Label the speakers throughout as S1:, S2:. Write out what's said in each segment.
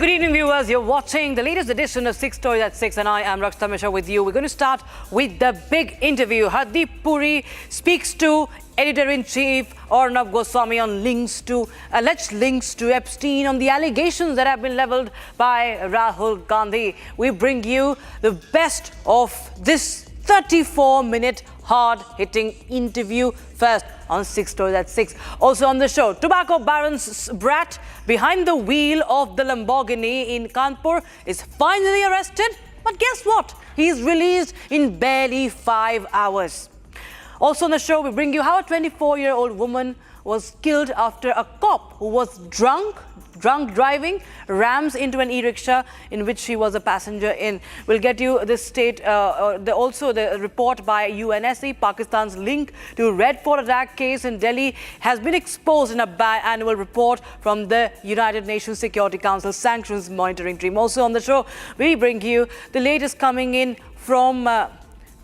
S1: good evening, viewers. You're watching the latest edition of 6 Stories at 6, and I am Rakshita Mishra with you. We're going to start with the big interview. Hardeep Puri speaks to Editor-in-Chief Arnab Goswami on alleged links to Epstein, on the allegations that have been leveled by Rahul Gandhi. We bring you the best of this 34-minute hard-hitting interview first on 6 Stories at 6. Also on the show, tobacco baron's brat behind the wheel of the Lamborghini in Kanpur is finally arrested. But guess what? He's released in barely 5 hours. Also on the show, we bring you how a 24-year-old woman was killed after a cop who was drunk driving rams into an e-rickshaw in which she was a passenger in. We'll get you also the report by UNSC. Pakistan's link to Red Fort attack case in Delhi has been exposed in a biannual report from the United Nations Security Council Sanctions Monitoring Team. Also on the show, we bring you the latest coming in from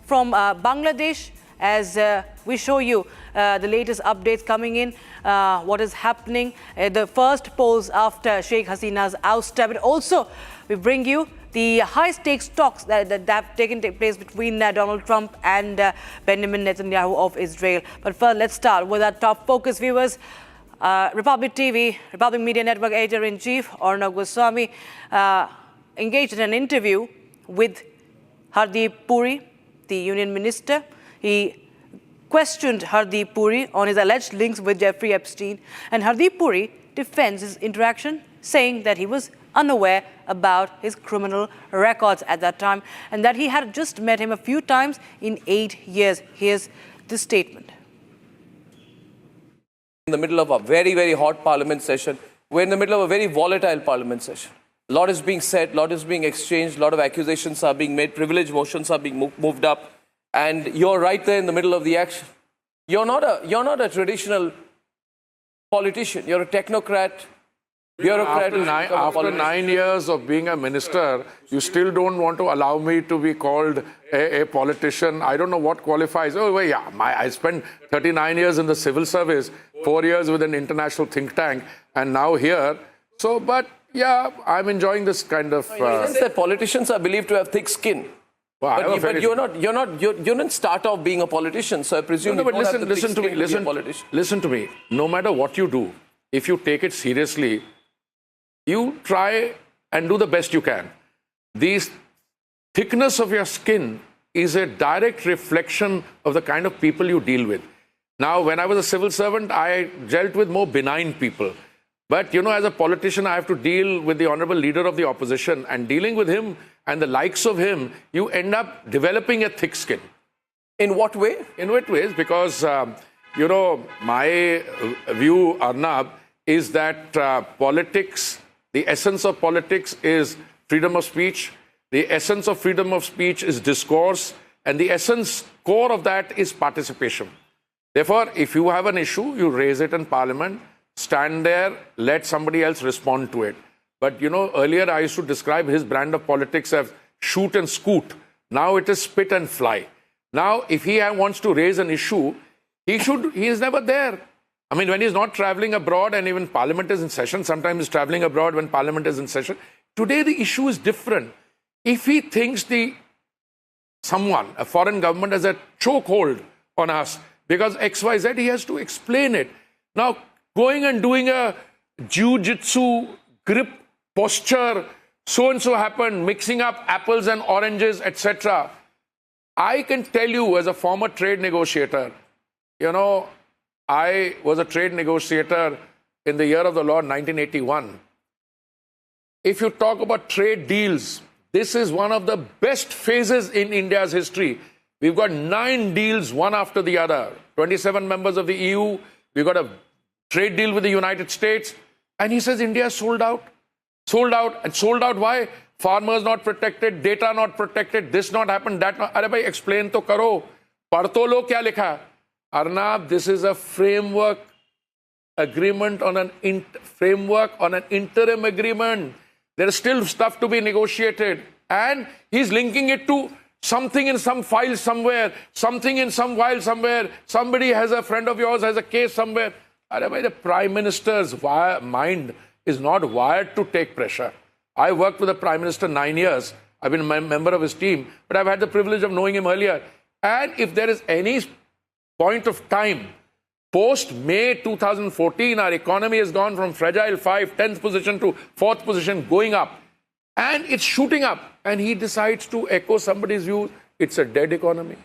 S1: Bangladesh, as we show you the latest updates coming in, what is happening, the first polls after Sheikh Hasina's ouster. But also, we bring you the high-stakes talks that have taken place between Donald Trump and Benjamin Netanyahu of Israel. But first, let's start with our top focus, viewers. Republic TV, Republic Media Network Editor-in-Chief Arnab Goswami engaged in an interview with Hardeep Puri, the Union Minister. He questioned Hardeep Puri on his alleged links with Jeffrey Epstein, and Hardeep Puri defends his interaction, saying that he was unaware about his criminal records at that time and that he had just met him a few times in 8 years. Here's the statement.
S2: In the middle of a very, very hot parliament session, we're in the middle of a very volatile parliament session. A lot is being said, a lot is being exchanged, a lot of accusations are being made, privilege motions are being moved up. And you're right there in the middle of the action. You're not a traditional politician. You're a technocrat, bureaucrat.
S3: After 9 years of being a minister, you still don't want to allow me to be called a politician. I don't know what qualifies. Oh, well, yeah, I spent 39 years in the civil service, 4 years with an international think tank, and now here. So, but yeah, I'm enjoying this kind of.
S2: The politicians are believed to have thick skin.
S3: Well,
S2: but you didn't start off being a politician, so I presume
S3: no, but listen to me. No matter what you do, if you take it seriously, you try and do the best you can. The thickness of your skin is a direct reflection of the kind of people you deal with. Now, when I was a civil servant, I dealt with more benign people. But, you know, as a politician, I have to deal with the honorable leader of the opposition, and dealing with him and the likes of him, you end up developing a thick skin.
S2: In what way?
S3: In what ways? Because, you know, my view, Arnab, is that politics, the essence of politics is freedom of speech. The essence of freedom of speech is discourse. And the essence, core of that is participation. Therefore, if you have an issue, you raise it in Parliament, stand there, let somebody else respond to it. But, you know, earlier I used to describe his brand of politics as shoot and scoot. Now it is spit and fly. Now, if he wants to raise an issue, he is never there. I mean, when he's not traveling abroad and even Parliament is in session, sometimes he's traveling abroad when Parliament is in session. Today, the issue is different. If he thinks someone, a foreign government, has a chokehold on us because XYZ, he has to explain it. Now, going and doing a jiu-jitsu grip posture, so-and-so happened, mixing up apples and oranges, etc. I can tell you as a former trade negotiator, you know, I was a trade negotiator in the year of the Lord, 1981. If you talk about trade deals, this is one of the best phases in India's history. We've got 9 deals, one after the other. 27 members of the EU. We've got a trade deal with the United States. And he says India is sold out. Sold out. And sold out why? Farmers not protected, data not protected, this not happened, that not. Arey bhai, explain to karo. Padh to lo kya likha? Arnab, this is a framework agreement on an interim agreement. There is still stuff to be negotiated. And he's linking it to something in some file somewhere, something in some file somewhere. Somebody has a friend of yours has a case somewhere. The Prime Minister's mind is not wired to take pressure. I worked with the Prime Minister 9 years. I've been a member of his team, but I've had the privilege of knowing him earlier. And if there is any point of time, post-May 2014, our economy has gone from fragile 10th position to 4th position, going up. And it's shooting up. And he decides to echo somebody's view, it's a dead economy.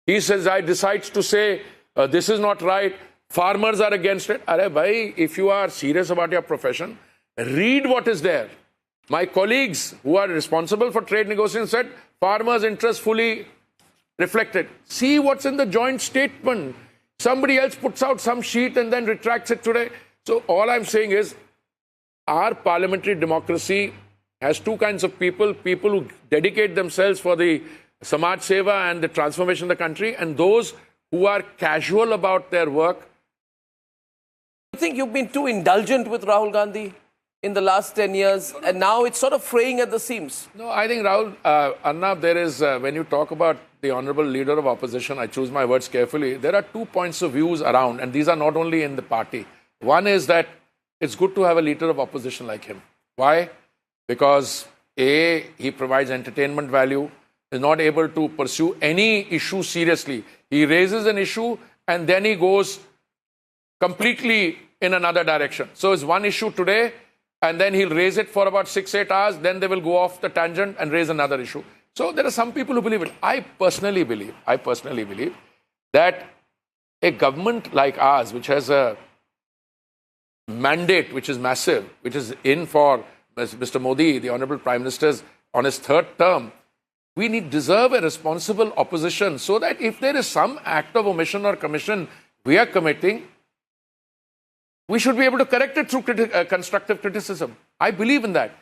S3: He says, I decides to say, this is not right. Farmers are against it. Arey bhai, if you are serious about your profession, read what is there. My colleagues who are responsible for trade negotiations said, farmers' interests fully reflected. See what's in the joint statement. Somebody else puts out some sheet and then retracts it today. So all I'm saying is, our parliamentary democracy has two kinds of people who dedicate themselves for the Samaj Seva and the transformation of the country, and those who are casual about their work.
S2: You think you've been too indulgent with Rahul Gandhi in the last 10 years, and now it's sort of fraying at the seams?
S3: No, I think Rahul, Arnab, there is, when you talk about the honorable leader of opposition, I choose my words carefully, there are 2 points of views around, and these are not only in the party. One is that it's good to have a leader of opposition like him. Why? Because A, he provides entertainment value, is not able to pursue any issue seriously. He raises an issue and then he goes completely in another direction. So it's one issue today and then he'll raise it for about 6-8 hours, then they will go off the tangent and raise another issue. So there are some people who believe it. I personally believe that a government like ours, which has a mandate which is massive, which is in for Mr. Modi, the Honorable Prime Minister's on his 3rd term, we deserve a responsible opposition so that if there is some act of omission or commission we are committing, we should be able to correct it through constructive criticism. I believe in that.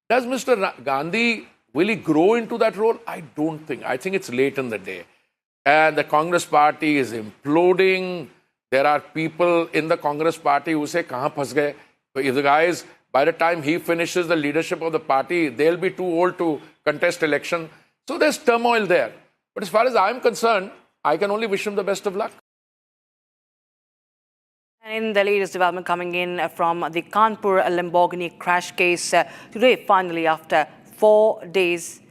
S3: Does Mr. Gandhi, will he grow into that role? I don't think. I think it's late in the day. And the Congress party is imploding. There are people in the Congress party who say, kahan phas gaye? If the guys, by the time he finishes the leadership of the party, they'll be too old to contest election. So there's turmoil there. But as far as I'm concerned, I can only wish him the best of luck.
S1: And in the latest development coming in from the Kanpur Lamborghini crash case, today, finally, after 4 days,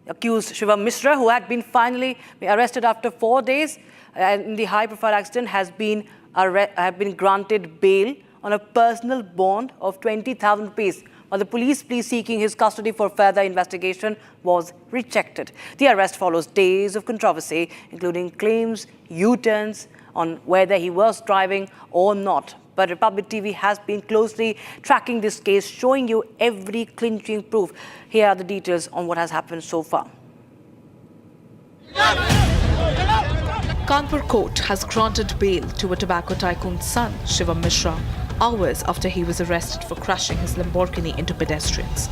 S1: accused Shivam Mishra, who had been finally arrested after 4 days in the high-profile accident, has been granted bail on a personal bond of 20,000 rupees. While the police plea seeking his custody for further investigation was rejected. The arrest follows days of controversy, including claims, U-turns on whether he was driving or not. But Republic TV has been closely tracking this case, showing you every clinching proof. Here are the details on what has happened so far.
S4: Kanpur court has granted bail to a tobacco tycoon's son, Shivam Mishra, hours after he was arrested for crashing his Lamborghini into pedestrians.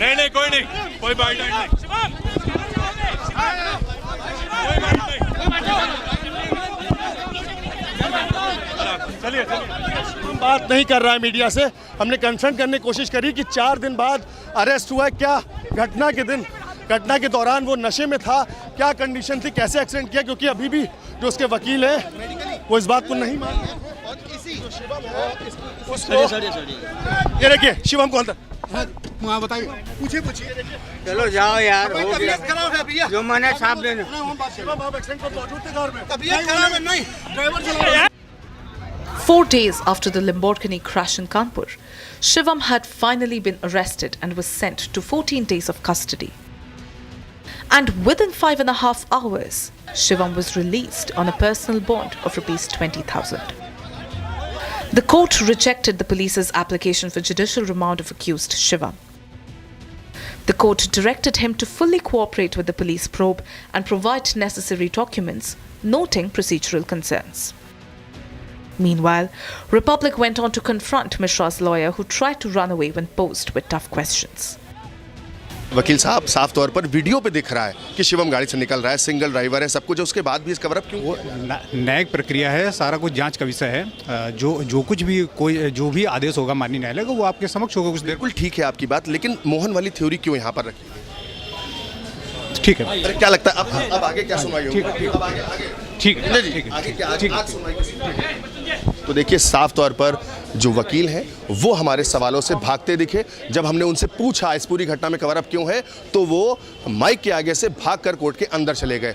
S5: नहीं कोई नहीं कोई बात नहीं चलिए
S6: हम बात नहीं कर रहा है मीडिया से। हमने कंसर्न करने की कोशिश करी कि 4 दिन बाद अरेस्ट हुआ है, क्या घटना के दौरान वो नशे में था, क्या कंडीशन थी, कैसे एक्सीडेंट किया, क्योंकि अभी भी जो उसके वकील हैं वो इस बात को नहीं मान रहे। ये देखिए शिवम को अंदर बताइए, पूछिए
S7: चलो जाओ यार, हो गया जो मैंने साहब ने
S6: नहीं।
S4: 4 days after the Lamborghini crash in Kanpur, Shivam had finally been arrested and was sent to 14 days of custody. And within 5.5 hours, Shivam was released on a personal bond of Rs 20,000. The court rejected the police's application for judicial remand of accused Shivam. The court directed him to fully cooperate with the police probe and provide necessary documents, noting procedural concerns. Meanwhile, Republic went on to confront Mishra's lawyer, who tried to run away when posed with tough questions.
S8: वकील साहब साफ तौर पर video पे दिख रहा है कि शिवम गाड़ी से निकल रहा है, सिंगल ड्राइवर है, सब कुछ, उसके बाद भी इस कवर अप क्यों?
S9: वो न्यायिक प्रक्रिया है, सारा कुछ जांच का विषय है। जो भी आदेश होगा माननीय न्यायालय का, वो आपके समक्ष होगा कुछ देर।
S8: बिल्कुल ठीक है आपकी बात, लेकिन मोहन वाली थ्योरी क्यों यहाँ पर रखी?
S9: ठीक है
S8: अरे क्या लगता है अब आगे क्या सुनवाई होगी? अब आगे
S9: ठीक है
S8: नहीं जी, आगे क्या आज सुनवाई कैसी? तो देखिए साफ तौर पर जो वकील हैं वो हमारे सवालों से भागते दिखे। जब हमने उनसे पूछा इस पूरी घटना में कवर अप क्यों है, तो वो माइक के आगे से भागकर कोर्ट के अंदर चले गए।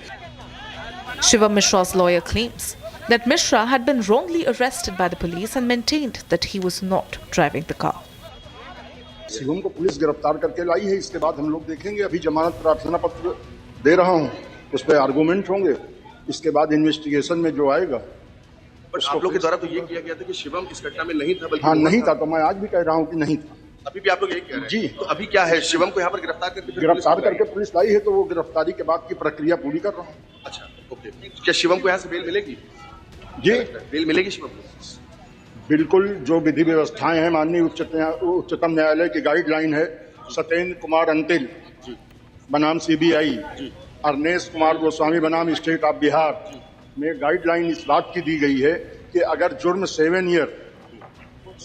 S4: Shivam Mishra's lawyer claims that Mishra had been wrongly arrested by the police and maintained that he was not driving the car.
S10: Shivam को पुलिस गिरफ्तार करके लाई है। इसके बाद हम लोग देखेंगे। अभी जमानत प्रार्थना पत्र दे रहा हूँ, उस पर आर्गूमेंट होंगे। इसके बाद इन्वेस्टिगेशन में जो आएगा।
S8: पर आप लोग के द्वारा तो ये किया गया था कि शिवम इस घटना में नहीं था, बल्कि
S10: हाँ नहीं था, तो मैं आज भी कह रहा हूँ कि नहीं था।
S8: अभी भी आप लोग यही कह रहे हैं
S10: जी।
S8: तो अभी क्या है, शिवम को यहाँ पर गिरफ्तार करके पुलिस लाई है, तो वो गिरफ्तारी के बाद की प्रक्रिया पूरी कर रहा हूँ। अच्छा ओके, क्या शिवम को यहाँ से बेल मिलेगी? जी बेल मिलेगी शिवम को?
S10: बिल्कुल, जो विधि व्यवस्थाएं हैं माननीय उच्चतम न्यायालय की गाइडलाइन है। सत्येंद्र कुमार अंतिल बनाम CBI, अरनेश कुमार गोस्वामी बनाम स्टेट ऑफ बिहार में गाइडलाइन इस बात की दी गई है कि अगर जुर्म 7 ईयर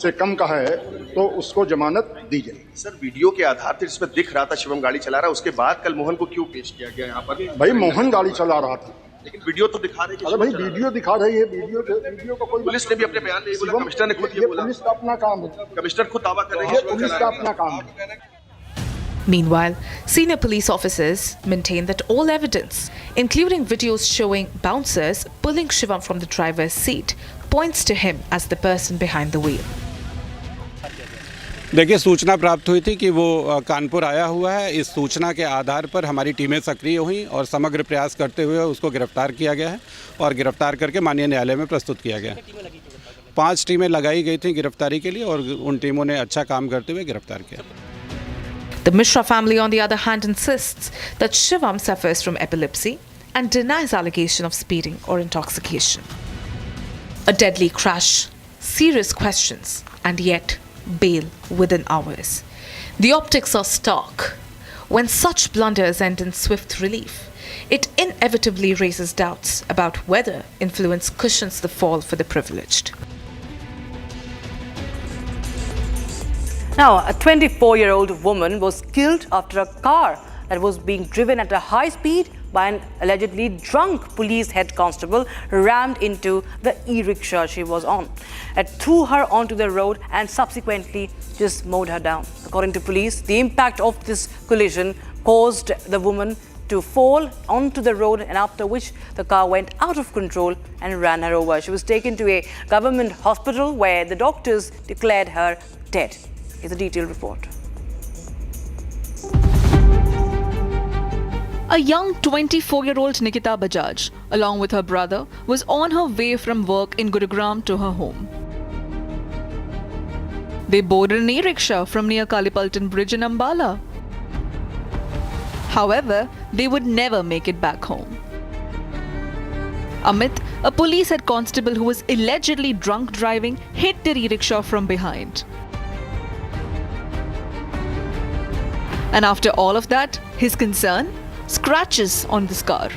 S10: से कम का है तो उसको जमानत दी जाएगी।
S8: सर वीडियो के आधार पर इसमें दिख रहा था शिवम गाड़ी चला रहा है, उसके बाद कल मोहन को क्यों पेश किया गया यहाँ पर?
S10: भाई मोहन गाड़ी चला रहा था,
S8: लेकिन वीडियो तो दिखा रही है।
S10: अरे भाई वीडियो दिखा रही है, वीडियो का कोई
S8: पुलिस ने भी अपने बयान में बोला, कमिश्नर ने खुद ये बोला।
S10: पुलिस का अपना काम है,
S8: कमिश्नर खुद दावा कर रहे
S10: ये
S8: हैं
S10: पुलिस का अपना काम है।
S4: Meanwhile, senior police officers maintain that all evidence, including videos showing bouncers pulling Shivam from the driver's seat, points to him as the person behind the wheel.
S11: देखिए, सूचना प्राप्त हुई थी कि वो कानपुर आया हुआ है। इस सूचना के आधार पर हमारी टीमें सक्रिय हुई और समग्र प्रयास करते हुए उसको गिरफ्तार किया गया है और गिरफ्तार करके माननीय न्यायालय में प्रस्तुत किया गया। 5 टीमें लगाई गई थी गिरफ्तारी के लिए और उन टीमों ने अच्छा काम करते हुए गिरफ्तार किया।
S4: The Mishra family, on the other hand, insists that Shivam suffers from epilepsy and denies allegation of speeding or intoxication. A deadly crash, serious questions, and yet bail within hours. The optics are stark. When such blunders end in swift relief, it inevitably raises doubts about whether influence cushions the fall for the privileged.
S1: Now, a 24-year-old woman was killed after a car that was being driven at a high speed by an allegedly drunk police head constable rammed into the e-rickshaw she was on. It threw her onto the road and subsequently just mowed her down. According to police, the impact of this collision caused the woman to fall onto the road, and after which the car went out of control and ran her over. She was taken to a government hospital where the doctors declared her dead. Here's a detailed report.
S12: A young 24-year-old Nikita Bajaj, along with her brother, was on her way from work in Gurugram to her home. They boarded an e-rickshaw from near Kalipaltan Bridge in Ambala. However, they would never make it back home. Amit, a police head constable who was allegedly drunk driving, hit the e-rickshaw from behind. And after all of that, his concern? Scratches on this car.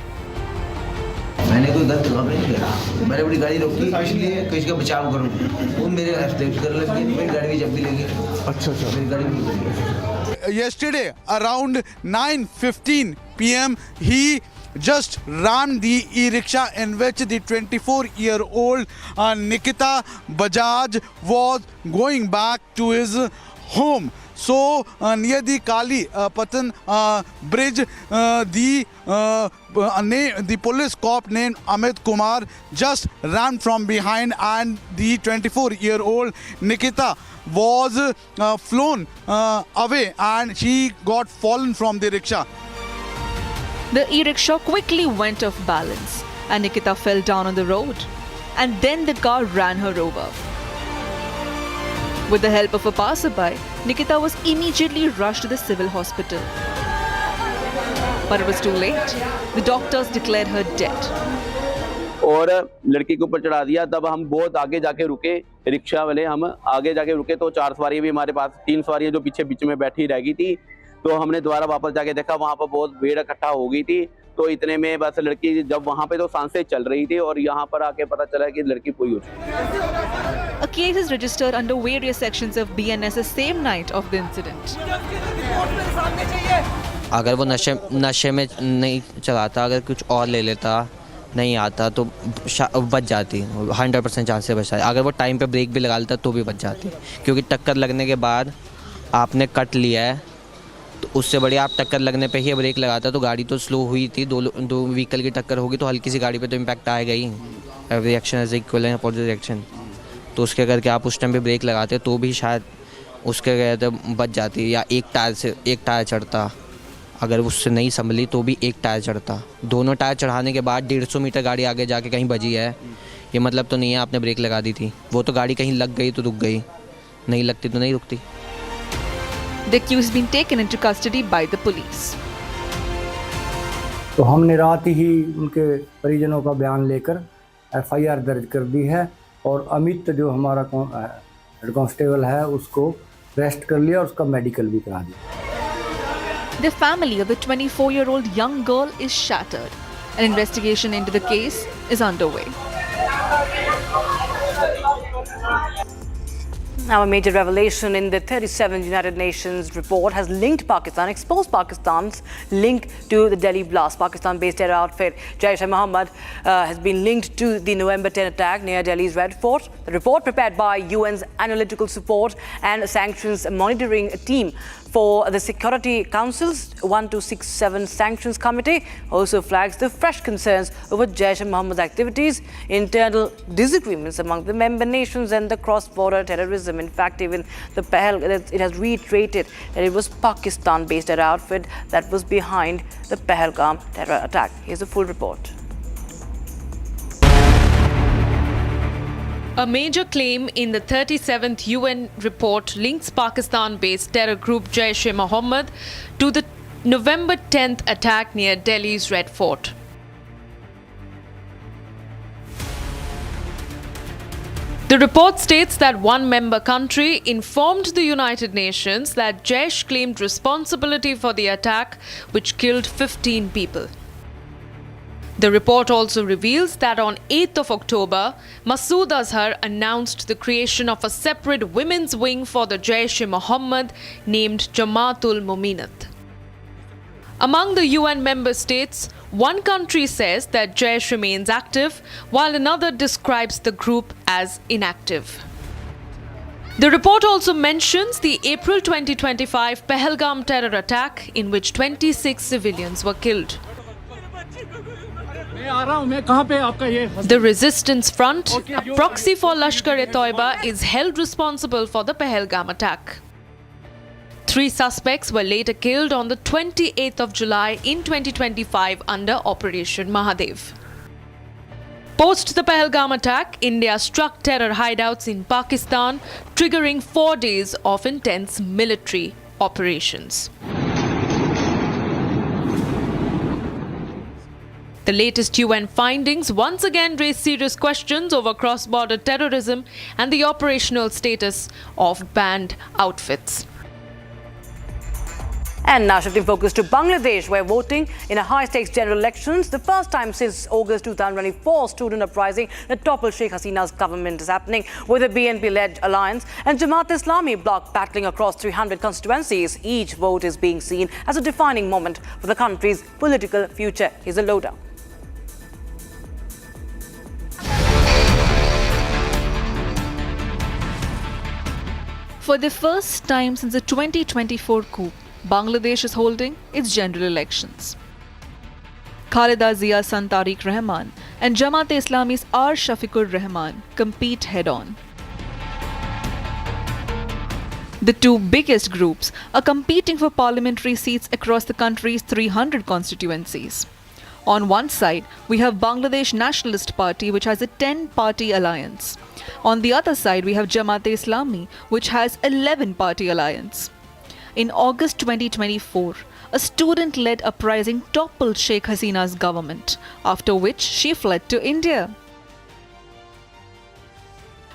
S7: मैंने कोई गलत काम नहीं किया। मैंने अपनी गाड़ी रोकी इसलिए कि इसका बचाव करूं। वो मेरे एक्सीडेंट कर लगी, मेरी गाड़ी भी जब भी लगी। अच्छा मेरी गाड़ी भी लगी।
S13: Yesterday around 9:15 p.m. he just rammed the e-rickshaw in which the 24-year-old Nikita Bajaj was going back to his home. So near the Kali Patan bridge, the police cop named Amit Kumar just ran from behind, and the 24-year-old Nikita was flown away, and she got fallen from the rickshaw.
S12: The e-rickshaw quickly went off balance and Nikita fell down on the road. And then the car ran her over. With the help of a passerby, Nikita was immediately rushed to the civil hospital. But it was too late. The doctors declared her dead.
S14: और लड़की के ऊपर चढ़ा दिया। तब हम बहुत आगे जाके रुके, रिक्शा वाले हम आगे जाके रुके तो 4 सवारियां भी हमारे पास, 3 सवारियां जो पीछे बीच में बैठी रह गई थी। तो हमने दोबारा वापस जाके देखा, वहाँ पर बहुत भीड़ इकट्ठा हो गई थी। तो इतने में बस लड़की जब वहाँ पे तो सांसें चल रही थी और यहाँ पर आके पता चला कि लड़की पूरी हो चुकी।
S12: A case is registered under various sections of BNS the same night of the incident.
S15: अगर वो नशे में नहीं चलाता, अगर कुछ और ले लेता, नहीं आता तो बच जाती, 100% चांस से बच जाती। अगर वो टाइम पे ब्रेक भी लगा लेता तो भी बच जाती, क्योंकि टक्कर लगने के बाद आपने कट लिया है तो उससे बढ़िया आप टक्कर लगने पे ही ब्रेक लगाता। तो गाड़ी तो स्लो हुई थी, दो व्हीकल की टक्कर होगी तो हल्की सी गाड़ी पे तो इम्पैक्ट आएगा ही। Every action is equal and opposite reaction. तो उसके करके आप उस टाइम पे ब्रेक लगाते तो भी शायद उसके कहते बच जाती, या एक टायर चढ़ता। अगर उससे नहीं संभली तो भी एक टायर चढ़ता। दोनों टायर चढ़ाने के बाद 150 मीटर गाड़ी आगे जाके कहीं बजी है, ये मतलब तो नहीं है आपने ब्रेक लगा दी थी। वो तो गाड़ी कहीं लग गई तो रुक गई, नहीं लगती तो नहीं रुकती।
S12: The accused has been taken into custody by the police.
S16: तो हमने रात ही उनके परिजनों का बयान लेकर FIR दर्ज कर दी है और अमित जो हमारा हेड कांस्टेबल है उसको अरेस्ट कर लिया और उसका मेडिकल भी करा दिया।
S12: The family of the 24-year-old young girl is shattered. An investigation into the case is underway.
S1: Now, a major revelation in the 37th United Nations report has linked Pakistan, exposed Pakistan's link to the Delhi blast. Pakistan-based terror outfit Jaish-e-Mohammed has been linked to the November 10 attack near Delhi's Red Fort. The report, prepared by UN's Analytical Support and Sanctions Monitoring Team for the Security Council's 1267 Sanctions Committee, also flags the fresh concerns over Jaish-e-Mohammed's activities, internal disagreements among the member nations and the cross-border terrorism. In fact, even it has reiterated that it was Pakistan-based terror outfit that was behind the Pahalgam terror attack. Here's the full report.
S17: A major claim in the 37th UN report links Pakistan-based terror group Jaish-e-Mohammed to the November 10th attack near Delhi's Red Fort. The report states that one member country informed the United Nations that Jaish claimed responsibility for the attack, which killed 15 people. The report also reveals that on 8th of October, Masood Azhar announced the creation of a separate women's wing for the Jaish-e-Mohammed named Jamaat-ul-Muminat. Among the UN member states, one country says that Jaish remains active, while another describes the group as inactive. The report also mentions the April 2025 Pahalgam terror attack in which 26 civilians were killed. The Resistance Front, a proxy for Lashkar-e-Toiba, is held responsible for the Pahalgam attack. 3 suspects were later killed on the 28th of July in 2025 under Operation Mahadev. Post the Pahalgam attack, India struck terror hideouts in Pakistan, triggering 4 days of intense military operations. The latest UN findings once again raise serious questions over cross-border terrorism and the operational status of banned outfits.
S1: And now shifting focus to Bangladesh, where voting in a high-stakes general elections, the first time since August 2024, student uprising that toppled Sheikh Hasina's government is happening, with a BNP-led alliance and Jamaat-e-Islami bloc battling across 300 constituencies. Each vote is being seen as a defining moment for the country's political future. Here's a lowdown.
S12: For the first time since the 2024 coup, Bangladesh is holding its general elections. Khalida Zia San Tariq Rahman and Jamaat-e-Islami's R. Shafiqur Rahman compete head-on. The two biggest groups are competing for parliamentary seats across the country's 300 constituencies. On one side, we have Bangladesh Nationalist Party, which has a 10-party alliance. On the other side, we have Jamaat-e-Islami, which has 11-party alliance. In August 2024, a student-led uprising toppled Sheikh Hasina's government, after which she fled to India.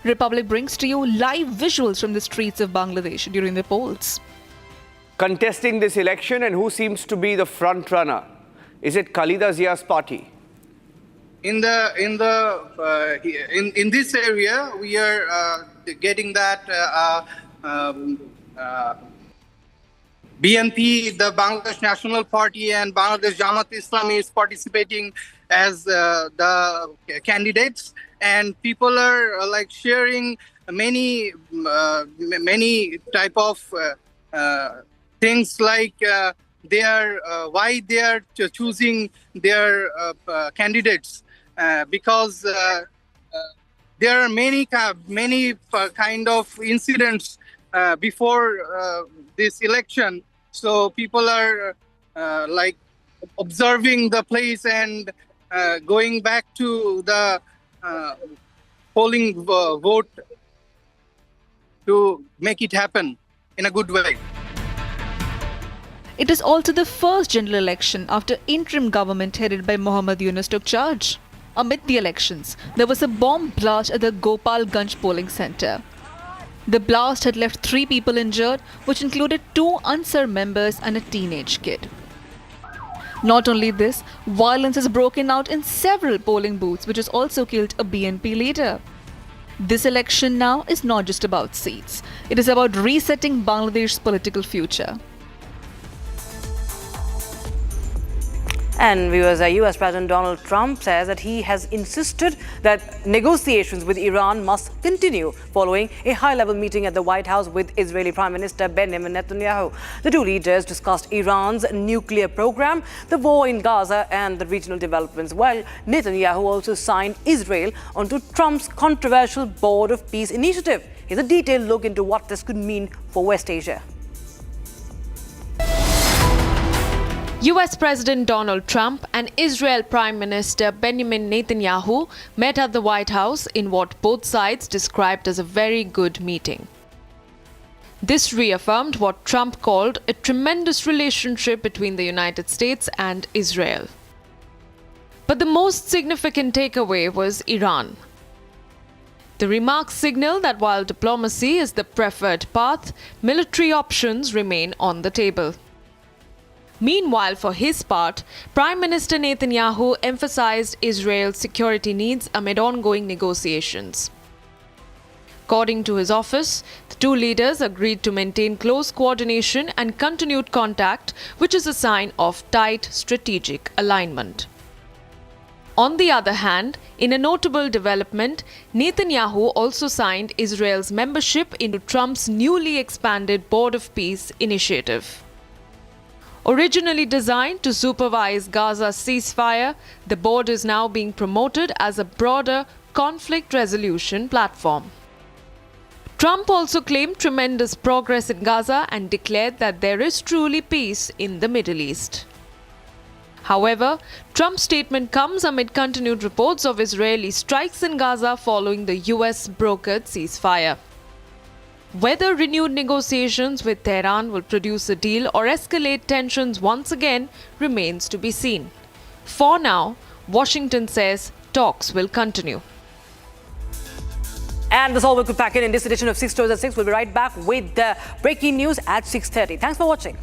S12: Republic brings to you live visuals from the streets of Bangladesh during the polls.
S18: Contesting this election, and who seems to be the front runner? Is it Khalida Zia's party?
S19: In this area, we are getting that BNP, the Bangladesh National Party, and Bangladesh Jamaat-e-Islami is participating as the candidates, and people are like sharing many type of things like why they are choosing their candidates because there are many kind of incidents before this election. So people are like observing the place and going back to the polling vote to make it happen in a good way.
S12: It is also the first general election after interim government headed by Mohammad Yunus took charge. Amid the elections, there was a bomb blast at the Gopalganj polling centre. The blast had left 3 people injured, which included 2 Ansar members and a teenage kid. Not only this, violence has broken out in several polling booths, which has also killed a BNP leader. This election now is not just about seats. It is about resetting Bangladesh's political future.
S1: And viewers, US President Donald Trump says that he has insisted that negotiations with Iran must continue following a high-level meeting at the White House with Israeli Prime Minister Benjamin Netanyahu. The 2 leaders discussed Iran's nuclear program, the war in Gaza and the regional developments, while Netanyahu also signed Israel onto Trump's controversial Board of Peace initiative. Here's a detailed look into what this could mean for West Asia.
S17: US President Donald Trump and Israel Prime Minister Benjamin Netanyahu met at the White House in what both sides described as a very good meeting. This reaffirmed what Trump called a tremendous relationship between the United States and Israel. But the most significant takeaway was Iran. The remarks signal that while diplomacy is the preferred path, military options remain on the table. Meanwhile, for his part, Prime Minister Netanyahu emphasized Israel's security needs amid ongoing negotiations. According to his office, the 2 leaders agreed to maintain close coordination and continued contact, which is a sign of tight strategic alignment. On the other hand, in a notable development, Netanyahu also signed Israel's membership into Trump's newly expanded Board of Peace initiative. Originally designed to supervise Gaza's ceasefire, the board is now being promoted as a broader conflict resolution platform. Trump also claimed tremendous progress in Gaza and declared that there is truly peace in the Middle East. However, Trump's statement comes amid continued reports of Israeli strikes in Gaza following the US-brokered ceasefire. Whether renewed negotiations with Tehran will produce a deal or escalate tensions once again remains to be seen. For now, Washington says talks will continue.
S1: And that's all we could pack in this edition of 6 Stories at 6. We'll be right back with the breaking news at 6:30. Thanks for watching.